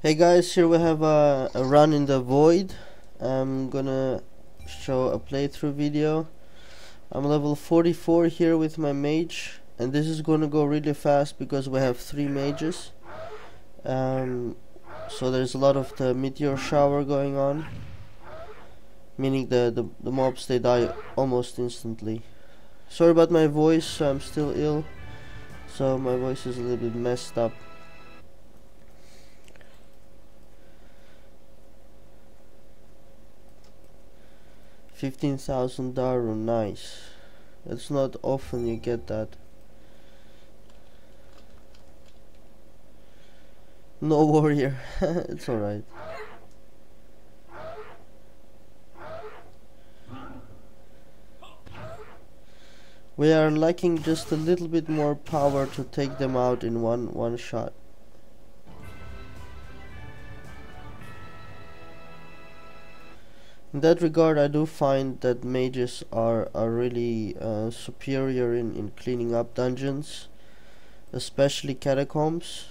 Hey guys, here we have a run in the void. I'm gonna show a playthrough video. I'm level 44 here with my mage, and this is gonna go really fast because we have 3 mages. So there's a lot of the meteor shower going on, meaning the mobs, they die almost instantly. Sorry about my voice, I'm still ill, so my voice is a little bit messed up. $15,000, nice. It's not often you get that. No warrior, it's alright. We are lacking just a little bit more power to take them out in one shot. In that regard, I do find that mages are really superior in cleaning up dungeons, especially catacombs,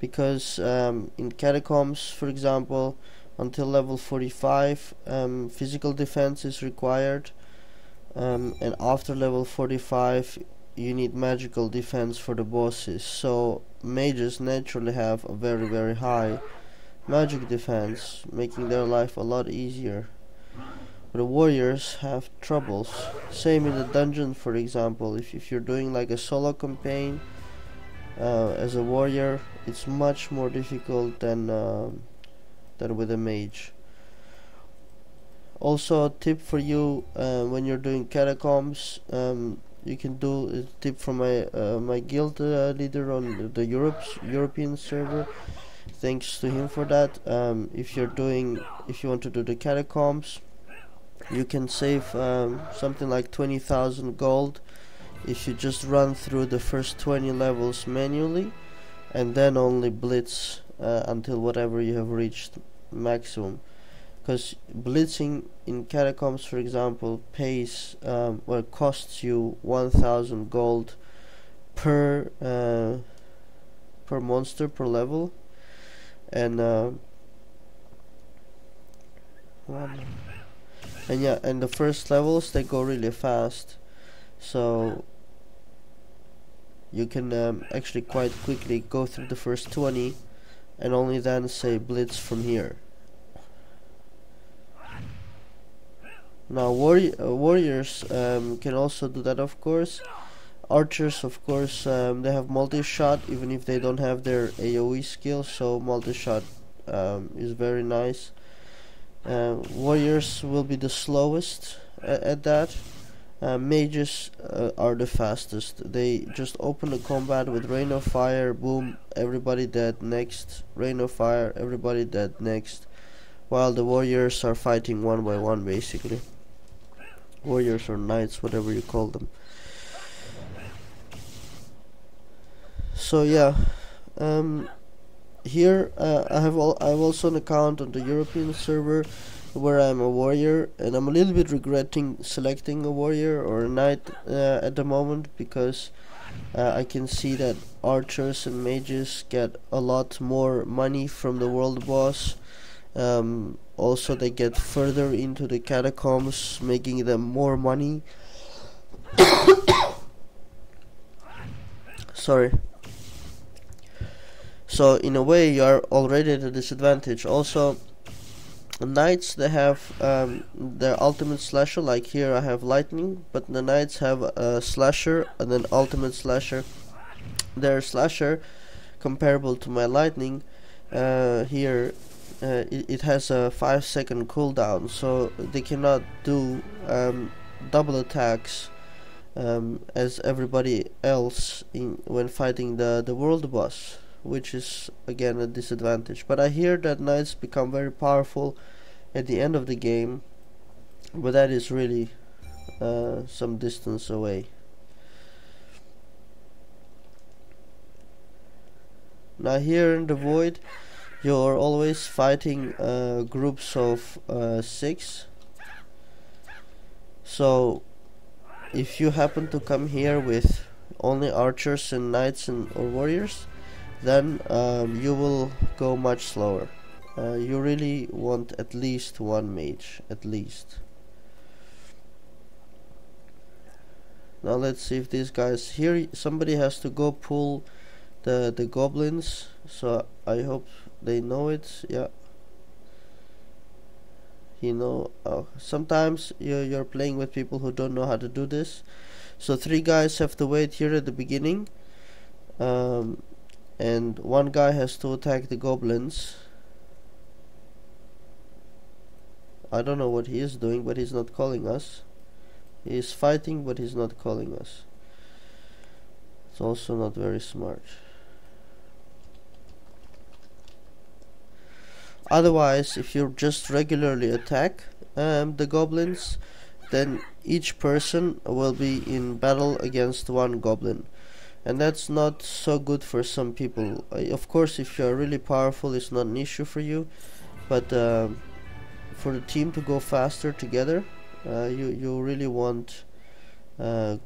because in catacombs, for example, until level 45, physical defense is required, and after level 45 you need magical defense for the bosses, so mages naturally have a very high magic defense, making their life a lot easier. But the warriors have troubles. Same in the dungeon, for example. If you're doing like a solo campaign as a warrior, it's much more difficult than with a mage. Also, a tip for you when you're doing catacombs, you can do a tip from my guild leader on the European server. Thanks to him for that. If you want to do the catacombs, you can save something like 20,000 gold if you just run through the first 20 levels manually, and then only blitz until whatever you have reached maximum. Because blitzing in catacombs, for example, pays costs you 1,000 gold per monster per level. And the first levels, they go really fast, so you can actually quite quickly go through the first 20 and only then say blitz from here. Now warriors can also do that, of course. Archers, of course, they have multi-shot even if they don't have their AoE skill, so multi-shot is very nice. Warriors will be the slowest at that. Mages are the fastest. They just open the combat with rain of fire, boom, everybody dead, next, rain of fire, everybody dead, next, while the warriors are fighting one by one, basically. Warriors or knights, whatever you call them. So yeah, here I've also an account on the European server where I'm a warrior, and I'm a little bit regretting selecting a warrior or a knight at the moment, because I can see that archers and mages get a lot more money from the world boss. Also, they get further into the catacombs, making them more money. Sorry. So in a way you are already at a disadvantage. Also, knights, they have their ultimate slasher, like here I have lightning, but the knights have a slasher and then ultimate slasher. Their slasher, comparable to my lightning, here it has a 5-second cooldown, so they cannot do double attacks as everybody else when fighting the world boss, which is again a disadvantage. But I hear that knights become very powerful at the end of the game, but that is really some distance away. Now here in the void, you're always fighting groups of 6. So if you happen to come here with only archers and knights or warriors, then you will go much slower. You really want at least one mage, at least. Now let's see if these guys here. Somebody has to go pull the goblins, so I hope they know it. Yeah, sometimes you're playing with people who don't know how to do this. So 3 guys have to wait here at the beginning, and 1 guy has to attack the goblins. I don't know what he is doing, but he's not calling us. He is fighting, but he's not calling us. It's also not very smart. Otherwise, if you just regularly attack the goblins, then each person will be in battle against 1 goblin, and that's not so good for some people. Of course, if you are really powerful, it's not an issue for you, but for the team to go faster together, you really want to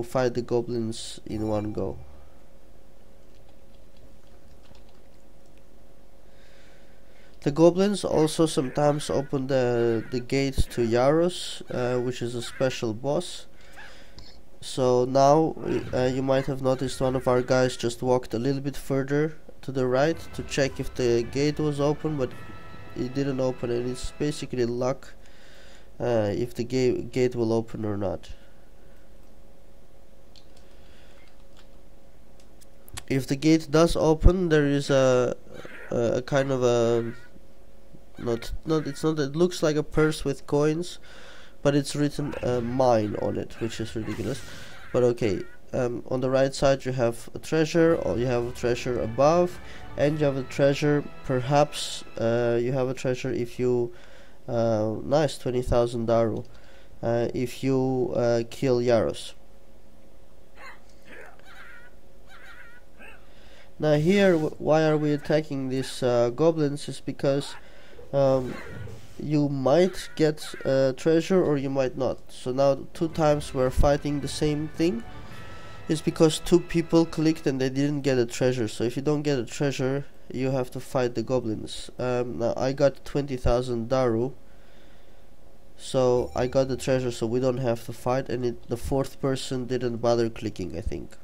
fight the goblins in one go. The goblins also sometimes open the gate to Yaros, which is a special boss. So now you might have noticed one of our guys just walked a little bit further to the right to check if the gate was open, but it didn't open, and it's basically luck if the gate will open or not. If the gate does open, there is a kind of a it looks like a purse with coins, but it's written mine on it, which is ridiculous. But okay, on the right side you have a treasure, or you have a treasure above, and you have a treasure, perhaps you have a treasure if you nice, 20,000 daru if you kill Yaros. Now here, why are we attacking these goblins is because you might get treasure or you might not. So now 2 times we're fighting the same thing. It's because 2 people clicked and they didn't get a treasure. So if you don't get a treasure, you have to fight the goblins. Now I got 20,000 daru, so I got the treasure, so we don't have to fight, and the 4th person didn't bother clicking, I think.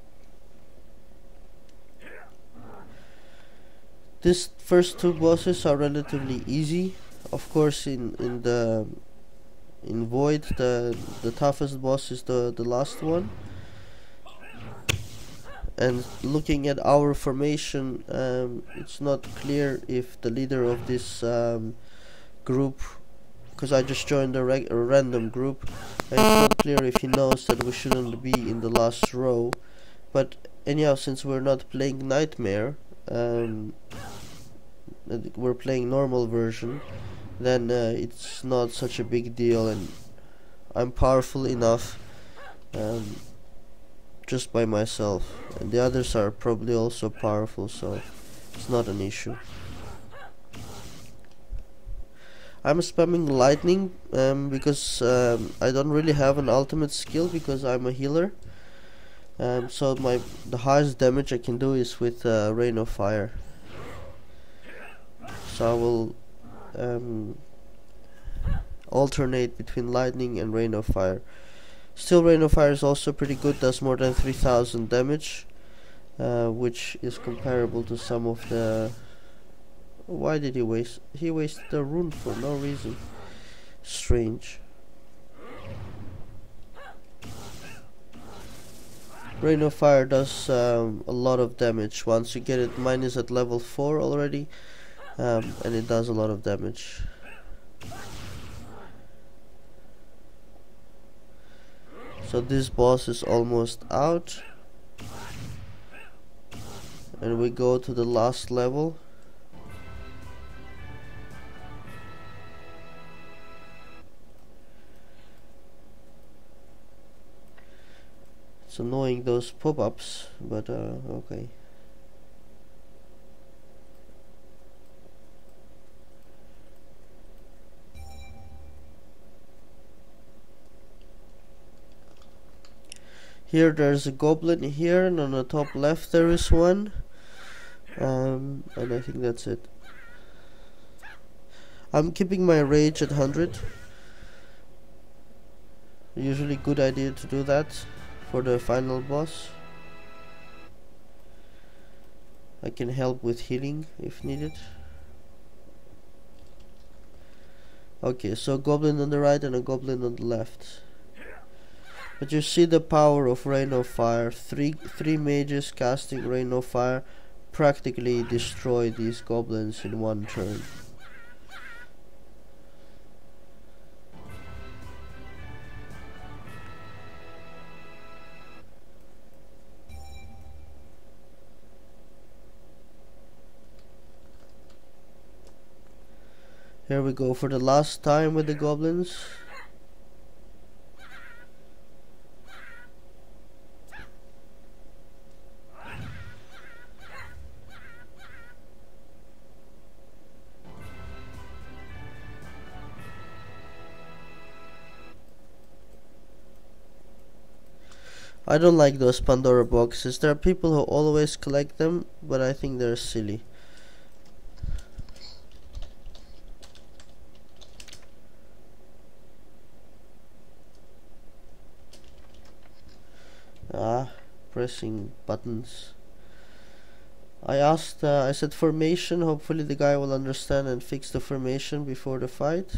These first 2 bosses are relatively easy. Of course, in Void, the toughest boss is the last one. And looking at our formation, it's not clear if the leader of this group, because I just joined a random group, and it's not clear if he knows that we shouldn't be in the last row. But anyhow, since we're not playing Nightmare, we're playing normal version, then it's not such a big deal, and I'm powerful enough just by myself, and the others are probably also powerful, so it's not an issue. I'm spamming lightning because I don't really have an ultimate skill because I'm a healer. So the highest damage I can do is with Rain of Fire. So I will alternate between lightning and Rain of Fire. Still, Rain of Fire is also pretty good, does more than 3,000 damage, which is comparable to some of the... Why did he waste? He wasted a rune for no reason. Strange. Rain of Fire does a lot of damage. Once you get it, mine is at level 4 already, and it does a lot of damage. So this boss is almost out, and we go to the last level. It's annoying, those pop-ups, but okay. Here there's a goblin here, and on the top left there is one. and I think that's it. I'm keeping my rage at 100. Usually good idea to do that for the final boss. I can help with healing if needed. Okay, so goblin on the right and a goblin on the left. But you see the power of Rain of Fire. Three mages casting Rain of Fire practically destroy these goblins in one turn. Here we go for the last time with the goblins. I don't like those Pandora boxes. There are people who always collect them, but I think they're silly. Pressing buttons. I said formation. Hopefully the guy will understand and fix the formation before the fight.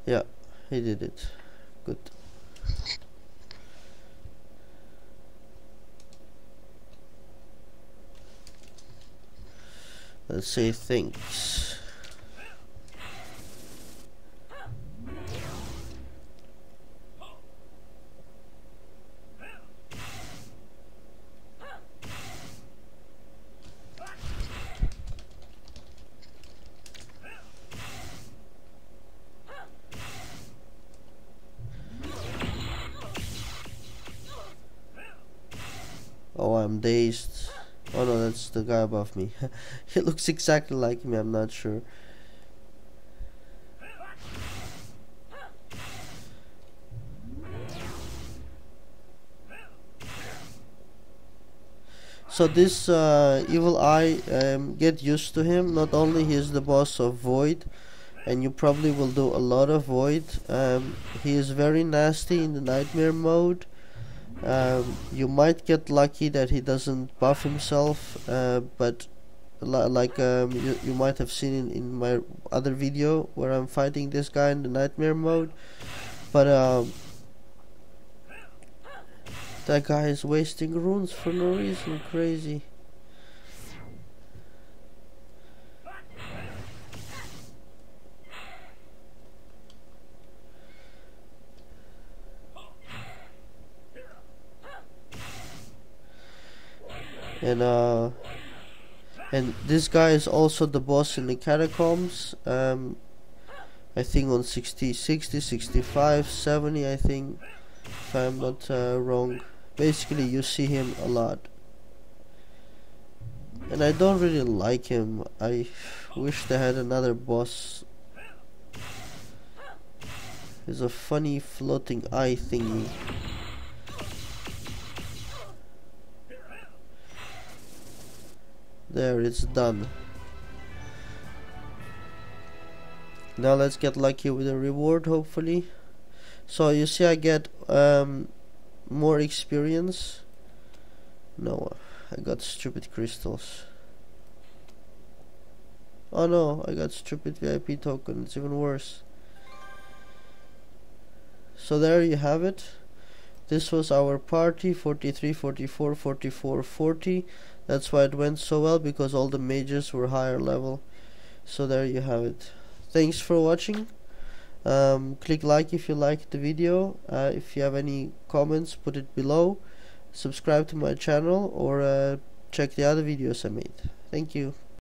Yeah, he did it. Good. Let's say thanks. Oh, I'm dazed. Oh no, that's the guy above me. He looks exactly like me, I'm not sure. So this evil eye, get used to him. Not only he is the boss of Void, and you probably will do a lot of Void. He is very nasty in the nightmare mode. You might get lucky that he doesn't buff himself, but you might have seen in my other video where I'm fighting this guy in the nightmare mode. But that guy is wasting runes for no reason. Crazy. And this guy is also the boss in the catacombs. I think on 60, 65, 70, I think, if I'm not wrong. Basically you see him a lot, and I don't really like him. I wish they had another boss. He's a funny floating eye thingy. There, it's done. Now let's get lucky with a reward, hopefully. So you see I get more experience. No, I got stupid crystals. Oh no, I got stupid VIP token. It's even worse. So there you have it. This was our party, 43, 44, 44, 40. That's why it went so well, because all the mages were higher level. So there you have it. Thanks for watching. Click like if you liked the video. If you have any comments, put it below. Subscribe to my channel, or check the other videos I made. Thank you.